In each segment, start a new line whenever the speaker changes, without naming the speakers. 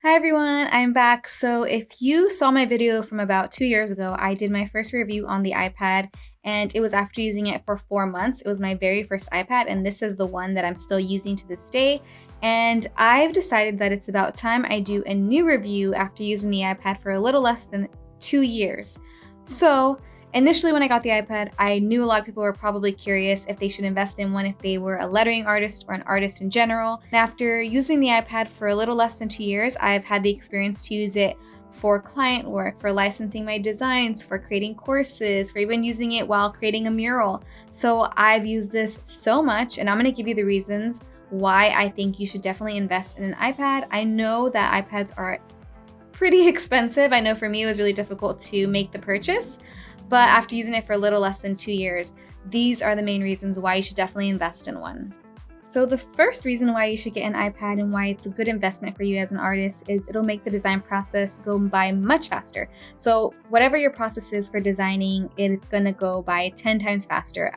Hi everyone, I'm back. So if you saw my video from about 2 years ago, I did my first review on the iPad and it was after using it for 4 months. It was my very first iPad and this is the one that I'm still using to this day. And I've decided that it's about time I do a new review after using the iPad for a little less than 2 years. So initially, when I got the iPad, I knew a lot of people were probably curious if they should invest in one if they were a lettering artist or an artist in general. And after using the iPad for a little less than 2 years, I've had the experience to use it for client work, for licensing my designs, for creating courses, for even using it while creating a mural. So I've used this so much, and I'm going to give you the reasons why I think you should definitely invest in an iPad. I know that iPads are pretty expensive. I know for me it was really difficult to make the purchase. But after using it for a little less than 2 years, these are the main reasons why you should definitely invest in one. So the first reason why you should get an iPad and why it's a good investment for you as an artist is it'll make the design process go by much faster. So whatever your process is for designing, it's gonna go by 10 times faster.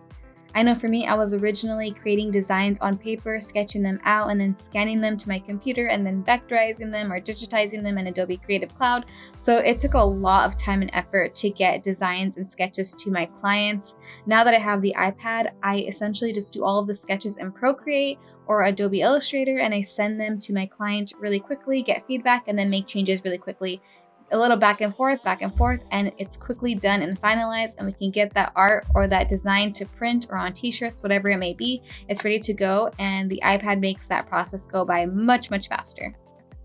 I know for me, I was originally creating designs on paper, sketching them out, and then scanning them to my computer, and then vectorizing them or digitizing them in Adobe Creative Cloud. So it took a lot of time and effort to get designs and sketches to my clients. Now that I have the iPad, I essentially just do all of the sketches in Procreate or Adobe Illustrator, and I send them to my client really quickly, get feedback, and then make changes really quickly. A little back and forth, and it's quickly done and finalized, and we can get that art or that design to print or on t-shirts, whatever it may be. It's ready to go, and the iPad makes that process go by much faster.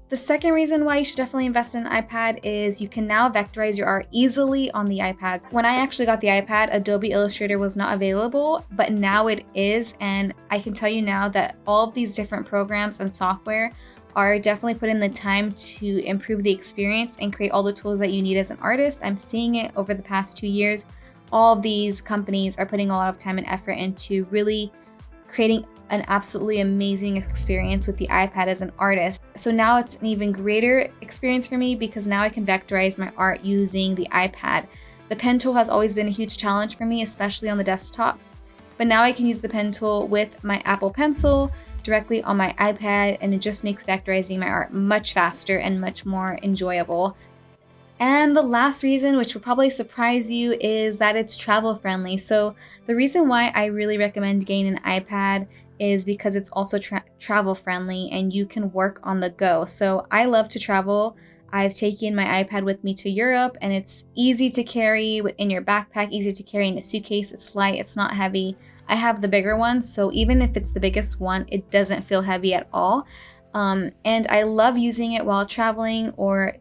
The second reason why you should definitely invest in an iPad is you can now vectorize your art easily on the iPad. When I actually got the iPad, Adobe Illustrator was not available, but now it is, and I can tell you now that all of these different programs and software are definitely put in the time to improve the experience and create all the tools that you need as an artist. I'm seeing it over the past 2 years. All of these companies are putting a lot of time and effort into really creating an absolutely amazing experience with the iPad as an artist. So now it's an even greater experience for me because now I can vectorize my art using the iPad. The pen tool has always been a huge challenge for me, especially on the desktop. But now I can use the pen tool with my Apple Pencil directly on my iPad, and it just makes vectorizing my art much faster and much more enjoyable. And the last reason, which will probably surprise you, is that it's travel friendly. So the reason why I really recommend getting an iPad is because it's also travel friendly and you can work on the go. So I love to travel. I've taken my iPad with me to Europe, and it's easy to carry in your backpack, easy to carry in a suitcase. It's light, it's not heavy. I have the bigger one, so even if it's the biggest one, it doesn't feel heavy at all. And I love using it while traveling or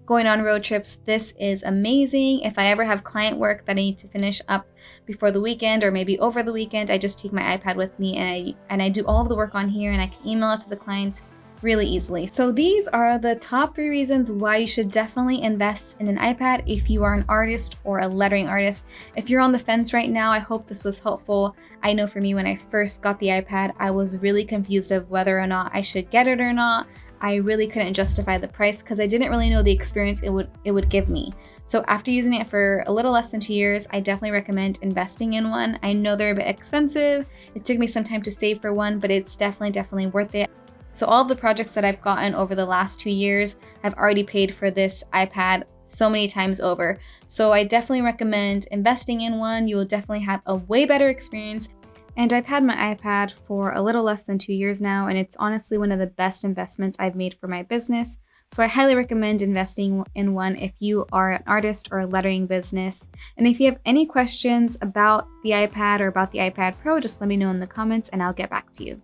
going on road trips. This is amazing. If I ever have client work that I need to finish up before the weekend or maybe over the weekend, I just take my iPad with me and I do all of the work on here, and I can email it to the client really easily. So these are the top 3 reasons why you should definitely invest in an iPad if you are an artist or a lettering artist. If you're on the fence right now, I hope this was helpful. I know for me, when I first got the iPad, I was really confused of whether or not I should get it or not. I really couldn't justify the price because I didn't really know the experience it would give me. So after using it for a little less than 2 years, I definitely recommend investing in one. I know they're a bit expensive. It took me some time to save for one, but it's definitely worth it. So all of the projects that I've gotten over the last 2 years have already paid for this iPad so many times over. So I definitely recommend investing in one. You will definitely have a way better experience. And I've had my iPad for a little less than 2 years now, and it's honestly one of the best investments I've made for my business. So I highly recommend investing in one if you are an artist or a lettering business. And if you have any questions about the iPad or about the iPad Pro, just let me know in the comments and I'll get back to you.